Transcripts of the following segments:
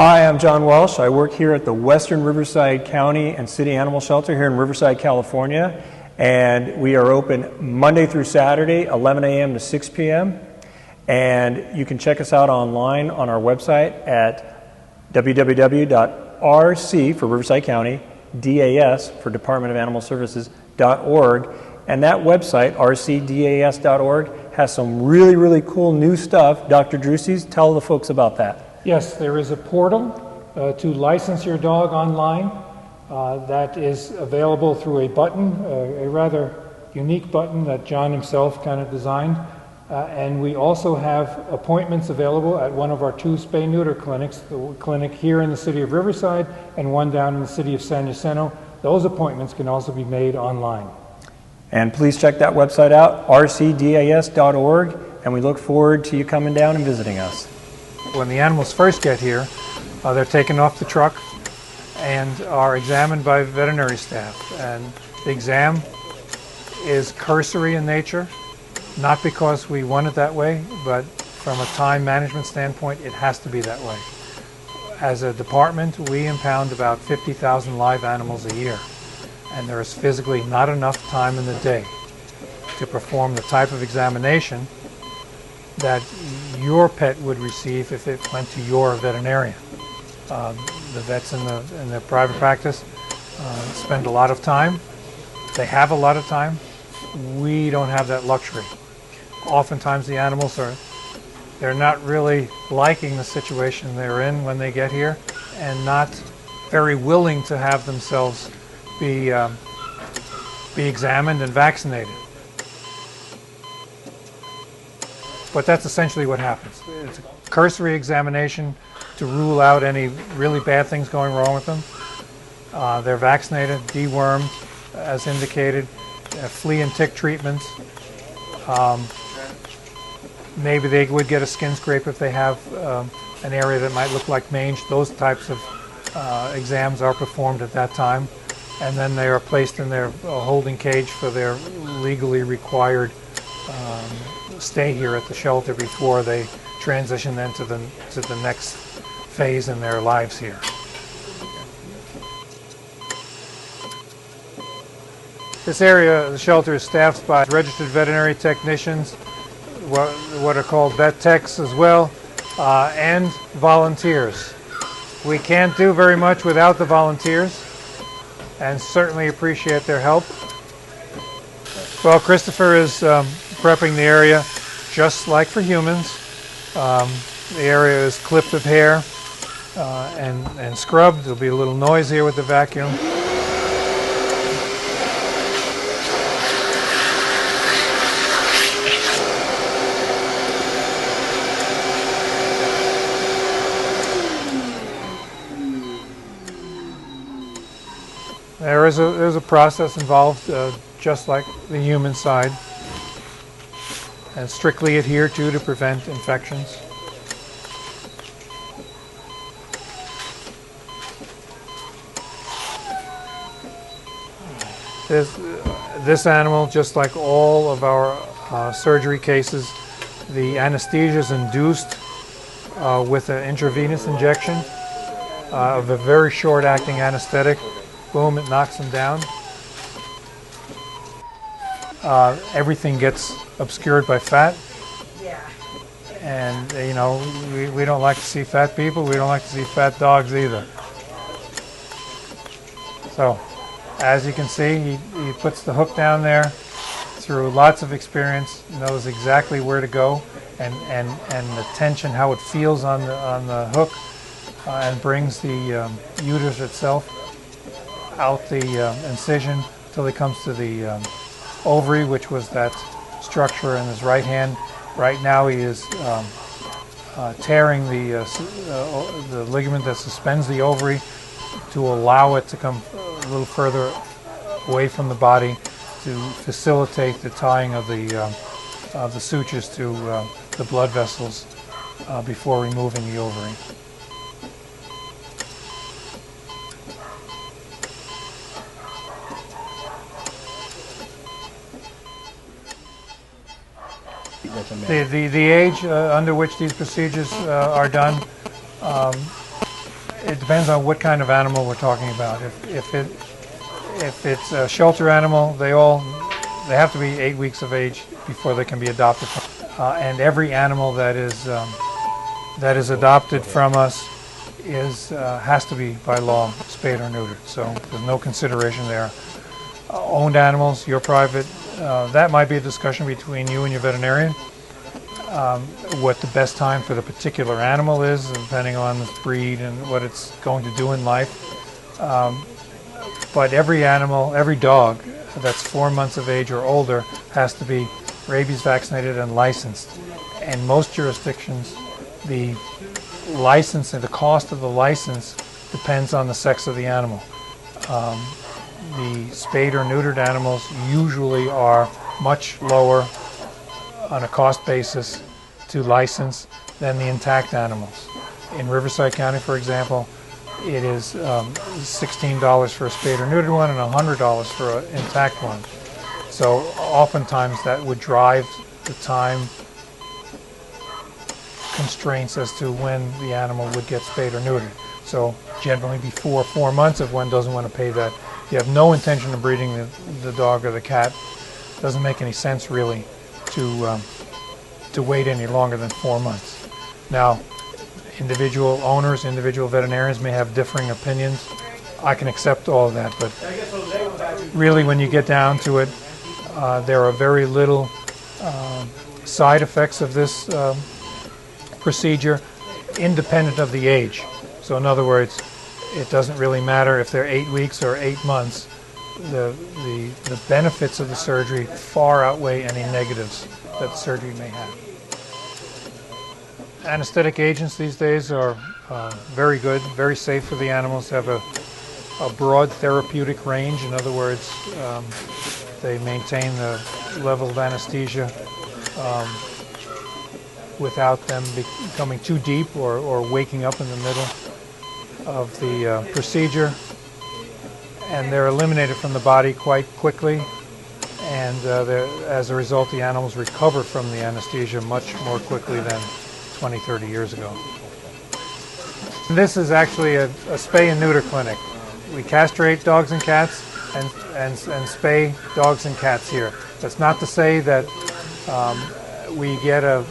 Hi, I'm John Welsh. I work here at the Western Riverside County and City Animal Shelter here in Riverside, California. And we are open Monday through Saturday, 11 a.m. to 6 p.m. And you can check us out online on our website at www.rc for Riverside County, DAS for Department of Animal Services.org. And that website, rcdas.org, has some really cool new stuff. Dr. Druses, tell the folks about that. Yes, there is a portal to license your dog online that is available through a button, a rather unique button that John himself kind of designed. And we also have appointments available at one of our two spay-neuter clinics, the clinic here in the city of Riverside and one down in the city of San Jacinto. Those appointments can also be made online. And please check that website out, rcdas.org, and we look forward to you coming down and visiting us. When the animals first get here, they're taken off the truck and are examined by veterinary staff. And the exam is cursory in nature, not because we want it that way, but from a time management standpoint, it has to be that way. As a department, we impound about 50,000 live animals a year, and there is physically not enough time in the day to perform the type of examination that your pet would receive if it went to your veterinarian. The vets in the private practice spend a lot of time. They have a lot of time. We don't have that luxury. Oftentimes the animals they're not really liking the situation they're in when they get here and not very willing to have themselves be examined and vaccinated. But that's essentially what happens. It's a cursory examination to rule out any really bad things going wrong with them. They're vaccinated, dewormed, as indicated, flea and tick treatments. Maybe they would get a skin scrape if they have an area that might look like mange. Those types of exams are performed at that time. And then they are placed in their holding cage for their legally required stay here at the shelter before they transition then to the next phase in their lives here. This area of the shelter is staffed by registered veterinary technicians, what are called vet techs as well, and volunteers. We can't do very much without the volunteers, and certainly appreciate their help. Well, Christopher is prepping the area just like for humans. The area is clipped of hair and scrubbed. There'll be a little noise here with the vacuum. There's a process involved just like the human side, and strictly adhered to prevent infections. This animal, just like all of our surgery cases, the anesthesia is induced with an intravenous injection of a very short-acting anesthetic. Boom, it knocks them down. Everything gets obscured by fat. Yeah. And, you know, we don't like to see fat people. We don't like to see fat dogs either. So, as you can see, he puts the hook down there. Through lots of experience, knows exactly where to go and the tension, how it feels on the hook, and brings the uterus itself out the incision until it comes to the ovary, which was that structure in his right hand. Right now he is tearing the ligament that suspends the ovary to allow it to come a little further away from the body to facilitate the tying of the sutures to the blood vessels before removing the ovary. The age under which these procedures are done It depends on what kind of animal we're talking about. If it's a shelter animal, they have to be 8 weeks of age before they can be adopted. And every animal that is adopted from us has to be by law spayed or neutered. So there's no consideration there. Owned animals, your private, that might be a discussion between you and your veterinarian. What the best time for the particular animal is, depending on the breed and what it's going to do in life. But every animal, every dog that's 4 months of age or older has to be rabies vaccinated and licensed. In most jurisdictions, the license and the cost of the license depends on the sex of the animal. The spayed or neutered animals usually are much lower on a cost basis to license than the intact animals. In Riverside County, for example, it is $16 for a spayed or neutered one and $100 for an intact one. So oftentimes that would drive the time constraints as to when the animal would get spayed or neutered. So generally before 4 months, if one doesn't want to pay that, if you have no intention of breeding the dog or the cat, it doesn't make any sense really to wait any longer than 4 months. Now, individual owners, individual veterinarians may have differing opinions. I can accept all of that, but really when you get down to it, there are very little side effects of this procedure independent of the age. So in other words, it doesn't really matter if they're 8 weeks or 8 months. The benefits of the surgery far outweigh any negatives that the surgery may have. Anesthetic agents these days are very good, very safe for the animals, have a broad therapeutic range. In other words, they maintain the level of anesthesia without them becoming too deep or waking up in the middle of the procedure. And they're eliminated from the body quite quickly, and as a result the animals recover from the anesthesia much more quickly than 20, 30 years ago. This is actually a spay and neuter clinic. We castrate dogs and cats and spay dogs and cats here. That's not to say that we get a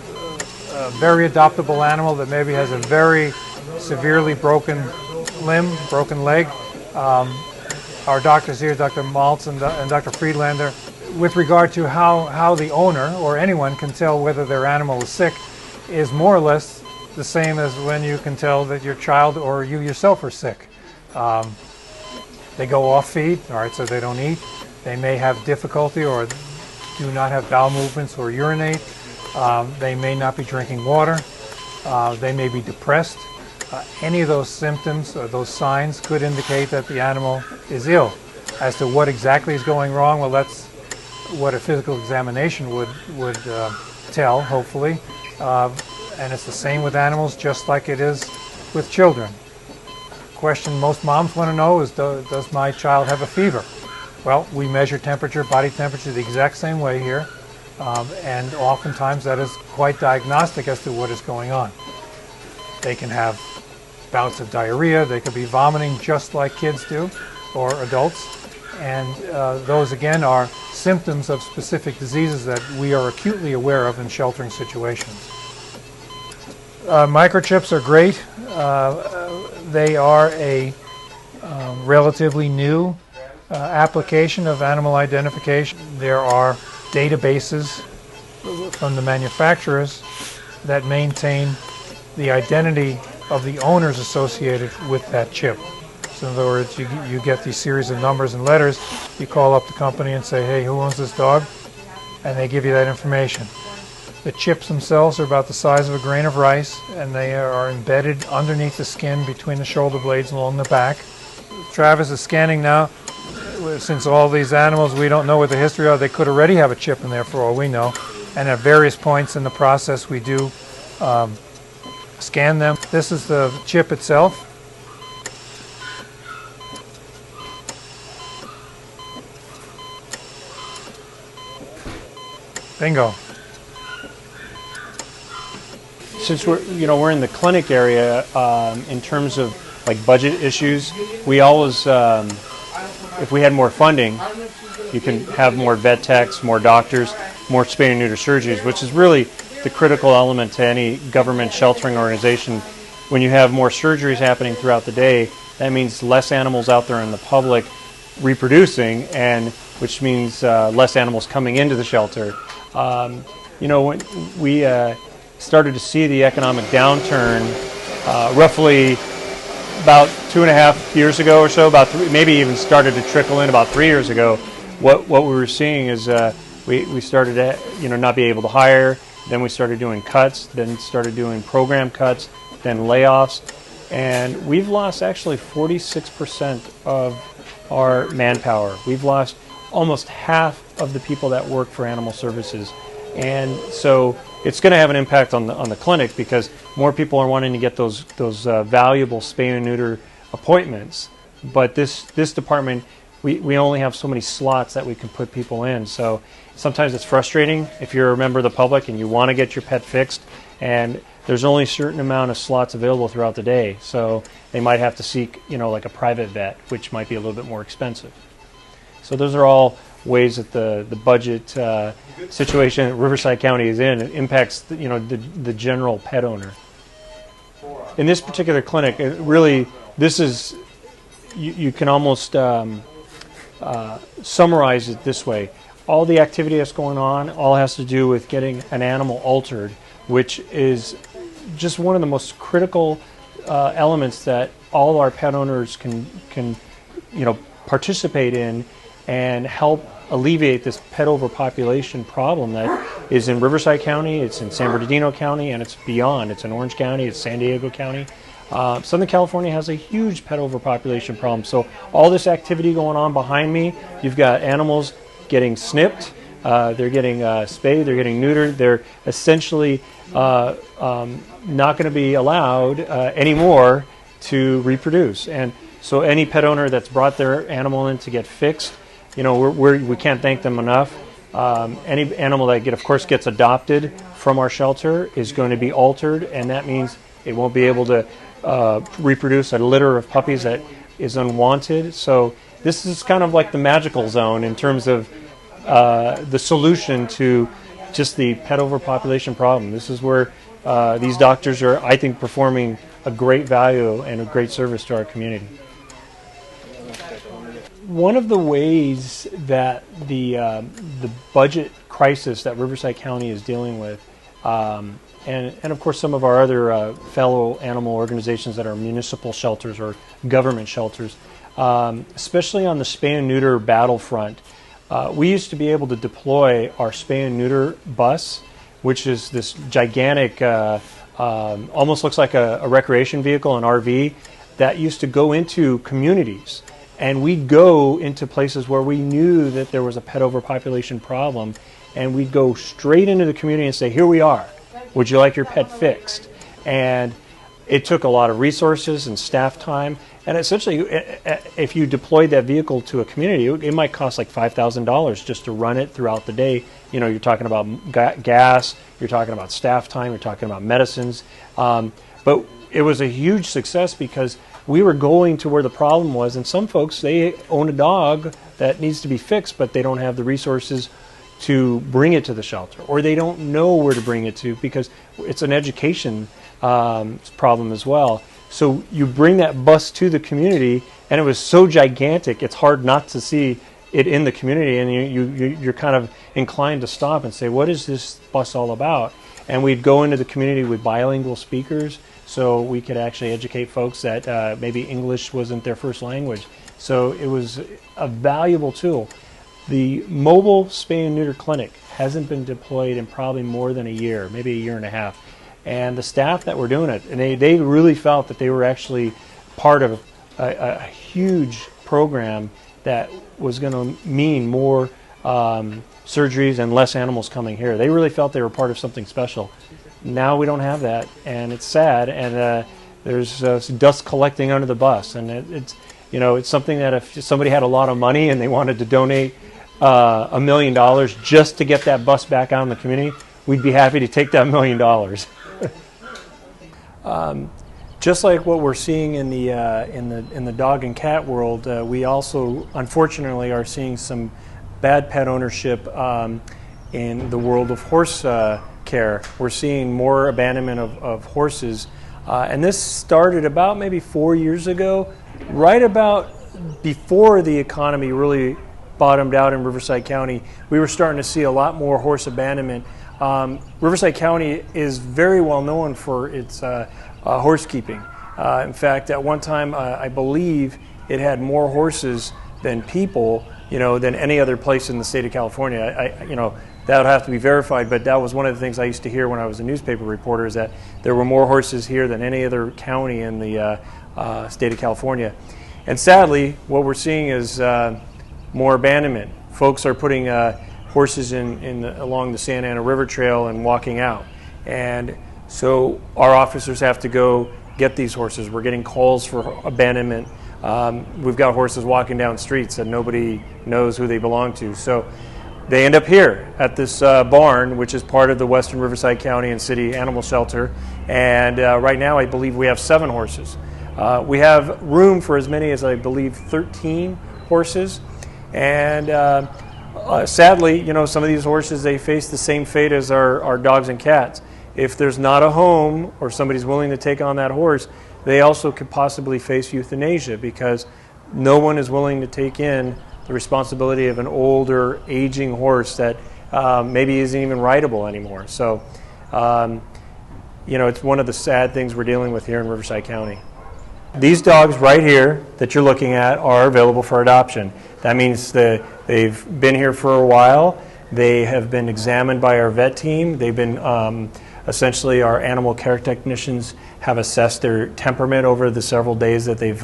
very adoptable animal that maybe has a very severely broken limb, broken leg. Our doctors here, Dr. Maltz and Dr. Friedlander, with regard to how the owner or anyone can tell whether their animal is sick, is more or less the same as when you can tell that your child or you yourself are sick. They go off feed, all right, so they don't eat. They may have difficulty or do not have bowel movements or urinate. They may not be drinking water. They may be depressed. Any of those symptoms or those signs could indicate that the animal is ill. As to what exactly is going wrong, well, that's what a physical examination would tell, hopefully. And it's the same with animals, just like it is with children. Question most moms want to know is, does my child have a fever? Well, we measure temperature, body temperature, the exact same way here. And oftentimes that is quite diagnostic as to what is going on. They can have bouts of diarrhea, they could be vomiting just like kids do, or adults. And those again are symptoms of specific diseases that we are acutely aware of in sheltering situations. Microchips are great. They are a relatively new application of animal identification. There are databases from the manufacturers that maintain the identity of the owners associated with that chip. So in other words, you get these series of numbers and letters, you call up the company and say, hey, who owns this dog? And they give you that information. The chips themselves are about the size of a grain of rice, and they are embedded underneath the skin between the shoulder blades along the back. Travis is scanning now. Since all these animals, we don't know what the history are, they could already have a chip in there for all we know. And at various points in the process, we do scan them. This is the chip itself. Bingo. Since we're in the clinic area, in terms of like budget issues, we always, if we had more funding, you can have more vet techs, more doctors, more spay and neuter surgeries, which is really the critical element to any government sheltering organization. When you have more surgeries happening throughout the day, that means less animals out there in the public reproducing, and which means less animals coming into the shelter. You know, when we started to see the economic downturn roughly about 2.5 years ago or so, about maybe even started to trickle in about 3 years ago. What we were seeing is we started to not be able to hire. Then we started doing cuts. Then started doing program cuts. Then layoffs, and we've lost actually 46% of our manpower. We've lost almost half of the people that work for animal services, and so it's going to have an impact on the clinic because more people are wanting to get those valuable spay and neuter appointments. But this department, we only have so many slots that we can put people in. So sometimes it's frustrating if you're a member of the public and you want to get your pet fixed, and there's only a certain amount of slots available throughout the day. So they might have to seek, like a private vet, which might be a little bit more expensive. So those are all ways that the budget situation that Riverside County is in impacts the general pet owner. In this particular clinic, really, this is you can almost summarize it this way. All the activity that's going on all has to do with getting an animal altered, which is just one of the most critical elements that all our pet owners can participate in and help alleviate this pet overpopulation problem that is in Riverside County, it's in San Bernardino County, and it's beyond. It's in Orange County, it's San Diego County. Southern California has a huge pet overpopulation problem. So all this activity going on behind me, you've got animals getting snipped, they're getting spayed, they're getting neutered, they're essentially not going to be allowed anymore to reproduce. And so any pet owner that's brought their animal in to get fixed, we can't thank them enough. Any animal that of course gets adopted from our shelter is going to be altered, and that means it won't be able to reproduce a litter of puppies that is unwanted. So this is kind of like the magical zone in terms of the solution to just the pet overpopulation problem. This is where these doctors are, I think, performing a great value and a great service to our community. One of the ways that the budget crisis that Riverside County is dealing with, and of course some of our other fellow animal organizations that are municipal shelters or government shelters, especially on the spay and neuter battlefront, we used to be able to deploy our spay and neuter bus, which is this gigantic, almost looks like a recreation vehicle, an RV, that used to go into communities. And we'd go into places where we knew that there was a pet overpopulation problem, and we'd go straight into the community and say, here we are, would you like your pet fixed? And it took a lot of resources and staff time, and essentially if you deployed that vehicle to a community, it might cost like $5,000 just to run it throughout the day. You're talking about gas, you're talking about staff time, you're talking about medicines, but it was a huge success because we were going to where the problem was, and some folks, they own a dog that needs to be fixed, but they don't have the resources to bring it to the shelter, or they don't know where to bring it to because it's an education problem as well. So you bring that bus to the community, and it was so gigantic, it's hard not to see it in the community, and you're kind of inclined to stop and say, what is this bus all about? And we'd go into the community with bilingual speakers, so we could actually educate folks that maybe English wasn't their first language. So it was a valuable tool. The mobile spay and neuter clinic hasn't been deployed in probably more than a year, maybe a year and a half. And the staff that were doing it, and they really felt that they were actually part of a huge program that was going to mean more surgeries and less animals coming here. They really felt they were part of something special. Now we don't have that, and it's sad, and there's dust collecting under the bus, and it's something that if somebody had a lot of money and they wanted to donate $1 million just to get that bus back out in the community, we'd be happy to take that $1 million. Just like what we're seeing in the dog and cat world, we also unfortunately are seeing some bad pet ownership in the world of horse care. We're seeing more abandonment of horses, and this started about maybe 4 years ago, right about before the economy really bottomed out in Riverside County. We were starting to see a lot more horse abandonment. Riverside County is very well known for its horse keeping. In fact, at one time, I believe it had more horses than people, than any other place in the state of California. That would have to be verified, but that was one of the things I used to hear when I was a newspaper reporter, is that there were more horses here than any other county in the state of California. And sadly, what we're seeing is more abandonment. Folks are putting horses along the Santa Ana River Trail and walking out. And so our officers have to go get these horses. We're getting calls for abandonment. We've got horses walking down streets that nobody knows who they belong to. So they end up here at this barn, which is part of the Western Riverside County and City Animal Shelter. And right now, I believe we have 7 horses. We have room for as many as, I believe, 13 horses. And sadly, some of these horses, they face the same fate as our dogs and cats. If there's not a home or somebody's willing to take on that horse, they also could possibly face euthanasia, because no one is willing to take in the responsibility of an older, aging horse that maybe isn't even rideable anymore. So, it's one of the sad things we're dealing with here in Riverside County. These dogs right here that you're looking at are available for adoption. That means that they've been here for a while. They have been examined by our vet team. They've been essentially, our animal care technicians have assessed their temperament over the several days that they've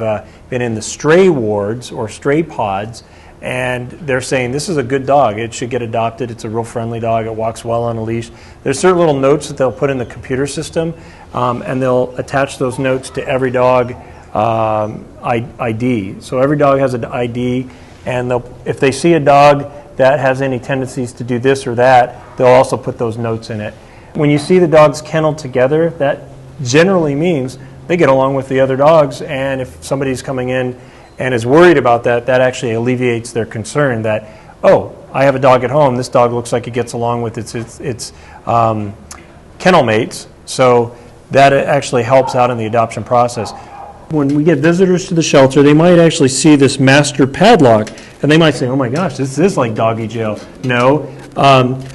been in the stray wards or stray pods, and they're saying this is a good dog. It should get adopted. It's a real friendly dog. It walks well on a leash. There's certain little notes that they'll put in the computer system, and they'll attach those notes to every dog ID. So every dog has an ID, and if they see a dog that has any tendencies to do this or that, they'll also put those notes in it. When you see the dogs kenneled together, that generally means they get along with the other dogs, and if somebody's coming in and is worried about that, that actually alleviates their concern that, oh, I have a dog at home, this dog looks like it gets along with its kennel mates, so that actually helps out in the adoption process. When we get visitors to the shelter, they might actually see this master padlock, and they might say, oh my gosh, this is like doggy jail. No.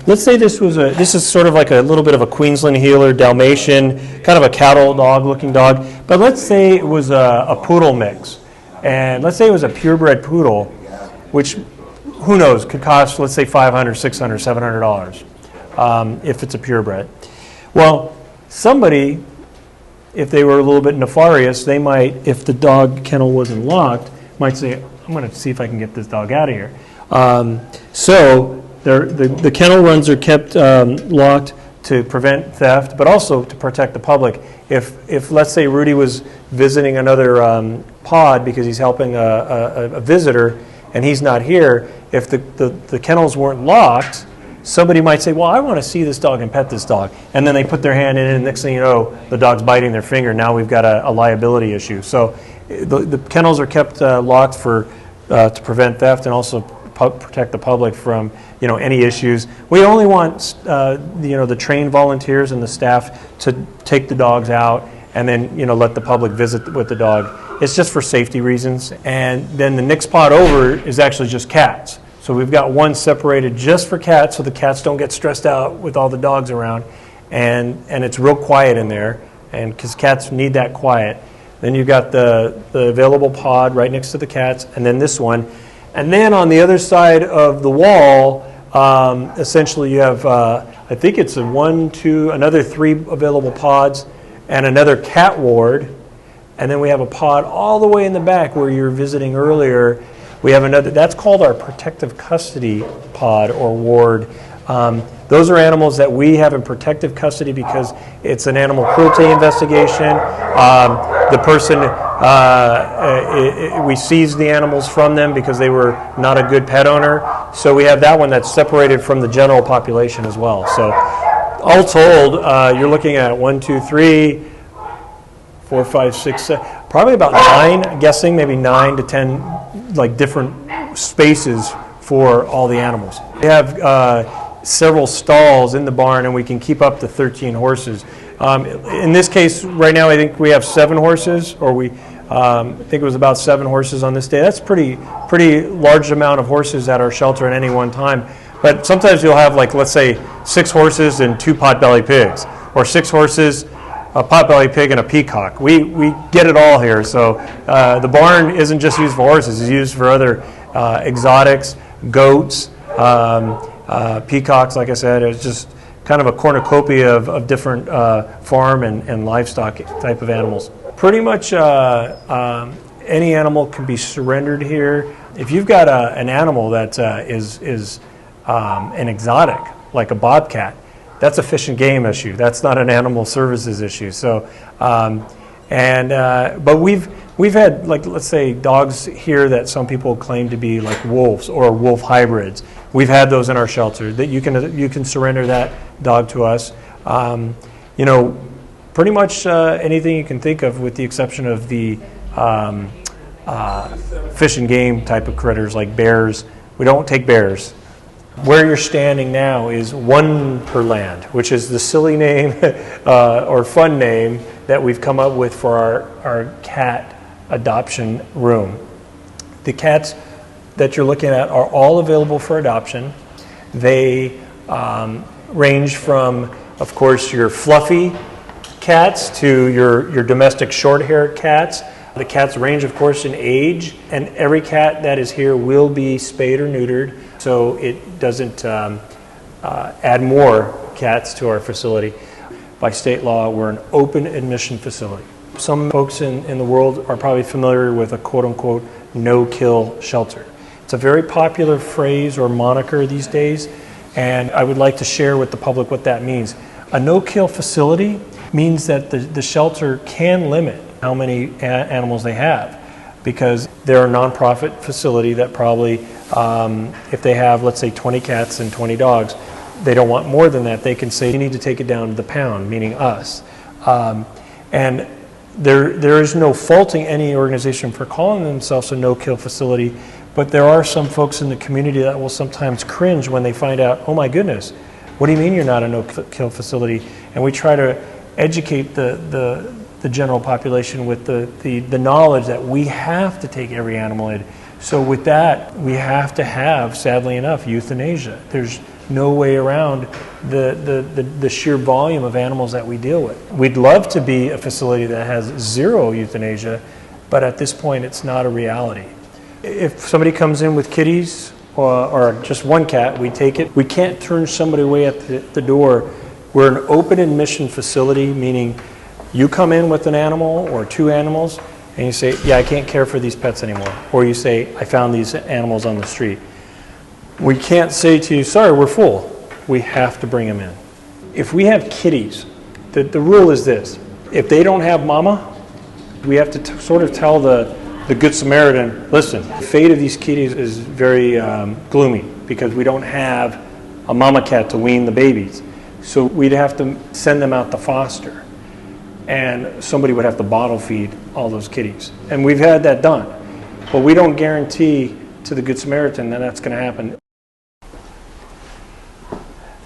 Let's say this is sort of like a little bit of a Queensland Heeler, Dalmatian, kind of a cattle dog looking dog, but let's say it was a poodle mix. And let's say it was a purebred poodle, which, who knows, could cost, let's say, $500, $600, $700 if it's a purebred. Well, somebody, if they were a little bit nefarious, they might, if the dog kennel wasn't locked, might say, I'm going to see if I can get this dog out of here. So the kennel runs are kept locked to prevent theft, but also to protect the public. If let's say Rudy was visiting another pod because he's helping a visitor and he's not here, if the kennels weren't locked, somebody might say, well, I want to see this dog and pet this dog. And then they put their hand in it, and next thing you know, the dog's biting their finger. Now we've got a liability issue. So the kennels are kept locked to prevent theft and also protect the public from any issues. We only want the trained volunteers and the staff to take the dogs out and then let the public visit with the dog. It's just for safety reasons. And then the next pod over is actually just cats. So we've got one separated just for cats, so the cats don't get stressed out with all the dogs around, and it's real quiet in there, and because cats need that quiet. Then you've got the available pod right next to the cats, and then this one. And then on the other side of the wall, essentially you have, I think it's another 3 available pods and another cat ward. And then we have a pod all the way in the back where you were visiting earlier. We have another, that's called our protective custody pod or ward. Those are animals that we have in protective custody because it's an animal cruelty investigation. The person, we seized the animals from them because they were not a good pet owner. So we have that one that's separated from the general population as well. So all told, you're looking at 4, 4, 5, 6, probably about 9, I'm guessing, maybe 9 to 10 like different spaces for all the animals. We have several stalls in the barn, and we can keep up to 13 horses. In this case, right now, I think we have 7 horses, or I think it was about 7 horses on this day. That's pretty large amount of horses at our shelter at any one time. But sometimes you'll have, like, let's say 6 horses and 2 potbelly pigs, or 6 horses, a potbelly pig, and a peacock. We get it all here. So the barn isn't just used for horses; it's used for other exotics, goats, peacocks. Like I said, it's just kind of a cornucopia of different farm and livestock type of animals. Pretty much any animal can be surrendered here. If you've got an animal that is an exotic, like a bobcat, that's a fish and game issue. That's not an animal services issue. So, but we've had, like, let's say dogs here that some people claim to be like wolves or wolf hybrids. We've had those in our shelter that you can surrender that dog to us. Pretty much anything you can think of, with the exception of the fish and game type of critters like bears. We don't take bears. Where you're standing now is Wonderland, which is the silly name or fun name that we've come up with for our cat adoption room. The cats that you're looking at are all available for adoption. They range from, of course, your fluffy cats to your domestic short-haired cats. The cats range, of course, in age, and every cat that is here will be spayed or neutered, so it doesn't add more cats to our facility. By state law, we're an open admission facility. Some folks in the world are probably familiar with a quote-unquote no-kill shelter. It's a very popular phrase or moniker these days, and I would like to share with the public what that means. A no-kill facility means that the shelter can limit how many animals they have, because they're a nonprofit facility that probably, if they have, let's say, 20 cats and 20 dogs, they don't want more than that. They can say, you need to take it down to the pound, meaning us. And there is no faulting any organization for calling themselves a no-kill facility, but there are some folks in the community that will sometimes cringe when they find out, oh my goodness, what do you mean you're not a no-kill facility? And we try to educate the general population with the knowledge that we have to take every animal in. So with that, we have to have, sadly enough, euthanasia. There's no way around the sheer volume of animals that we deal with. We'd love to be a facility that has 0 euthanasia, but at this point it's not a reality. If somebody comes in with kitties or just one cat, we take it. We can't turn somebody away at the door. We're an open admission facility, meaning you come in with an animal or 2 animals and you say, yeah, I can't care for these pets anymore. Or you say, I found these animals on the street. We can't say to you, sorry, we're full. We have to bring them in. If we have kitties, the rule is this. If they don't have mama, we have to sort of tell the Good Samaritan, listen, the fate of these kitties is very gloomy because we don't have a mama cat to wean the babies. So we'd have to send them out to foster. And somebody would have to bottle feed all those kitties. And we've had that done. But we don't guarantee to the Good Samaritan that that's going to happen.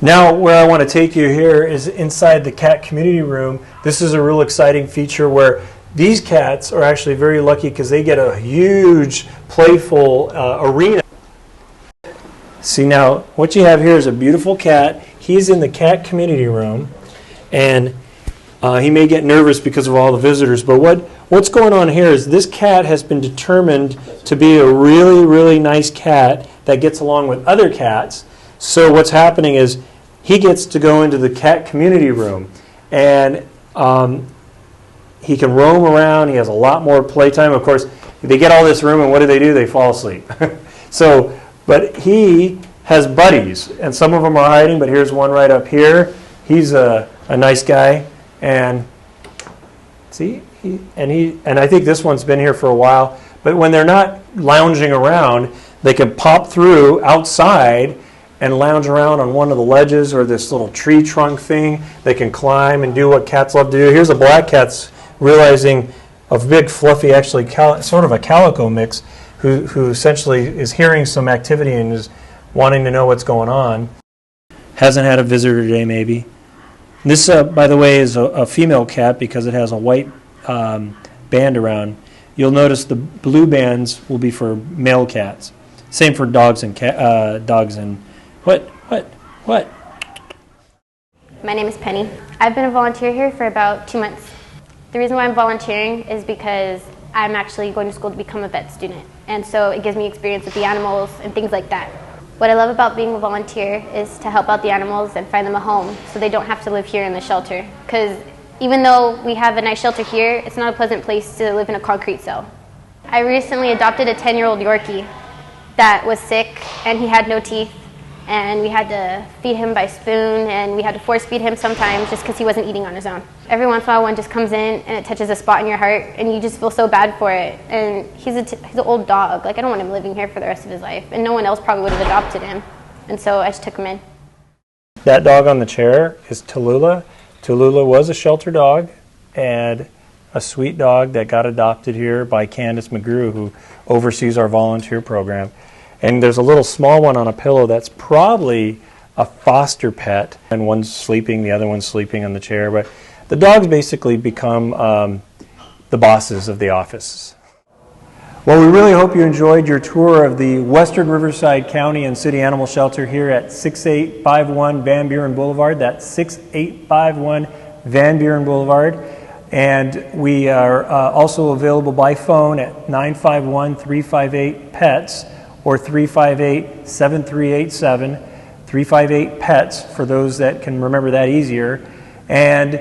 Now, where I want to take you here is inside the cat community room. This is a real exciting feature where these cats are actually very lucky because they get a huge, playful arena. See, now, what you have here is a beautiful cat. He's in the cat community room, and he may get nervous because of all the visitors, but what's going on here is this cat has been determined to be a really, really nice cat that gets along with other cats. So what's happening is he gets to go into the cat community room, and he can roam around. He has a lot more playtime. Of course, they get all this room, and what do? They fall asleep. But he has buddies, and some of them are hiding, but here's one right up here. He's a nice guy, and see, and I think this one's been here for a while, but when they're not lounging around, they can pop through outside and lounge around on one of the ledges or this little tree trunk thing. They can climb and do what cats love to do. Here's a black cat's realizing a big, fluffy, actually sort of a calico mix, who essentially is hearing some activity and is wanting to know what's going on. Hasn't had a visitor today, maybe. This, by the way, is a female cat because it has a white band around. You'll notice the blue bands will be for male cats. Same for dogs and what? My name is Penny. I've been a volunteer here for about 2 months. The reason why I'm volunteering is because I'm actually going to school to become a vet student, and so it gives me experience with the animals and things like that. What I love about being a volunteer is to help out the animals and find them a home so they don't have to live here in the shelter, because even though we have a nice shelter here, it's not a pleasant place to live in a concrete cell. I recently adopted a 10-year-old Yorkie that was sick and he had no teeth, and we had to feed him by spoon, and we had to force feed him sometimes just because he wasn't eating on his own. Every once in a while one just comes in and it touches a spot in your heart and you just feel so bad for it. And he's an old dog. Like, I don't want him living here for the rest of his life, and no one else probably would have adopted him. And so I just took him in. That dog on the chair is Tallulah. Tallulah was a shelter dog and a sweet dog that got adopted here by Candace McGrew, who oversees our volunteer program. And there's a little small one on a pillow that's probably a foster pet, and one's sleeping, the other one's sleeping on the chair. But the dogs basically become the bosses of the office. Well, we really hope you enjoyed your tour of the Western Riverside County and City Animal Shelter here at 6851 Van Buren Boulevard. That's 6851 Van Buren Boulevard. And we are also available by phone at 951-358-PETS or 358-7387, 358-PETS for those that can remember that easier. And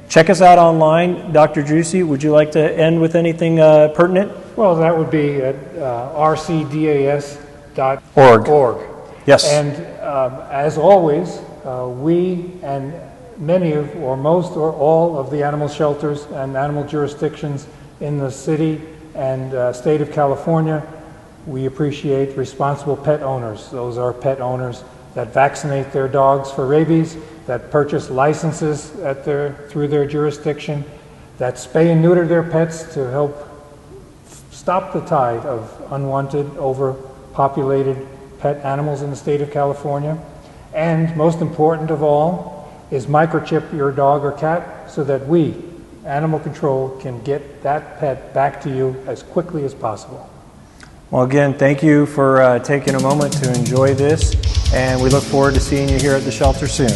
check us out online. Dr. Drusi, would you like to end with anything pertinent? Well, that would be at rcdas.org. Yes. And as always, we and many of, or most or all of the animal shelters and animal jurisdictions in the city and state of California, we appreciate responsible pet owners. Those are pet owners that vaccinate their dogs for rabies, that purchase licenses through their jurisdiction, that spay and neuter their pets to help stop the tide of unwanted, overpopulated pet animals in the state of California. And most important of all is microchip your dog or cat so that we, Animal Control, can get that pet back to you as quickly as possible. Well, again, thank you for taking a moment to enjoy this, and we look forward to seeing you here at the shelter soon.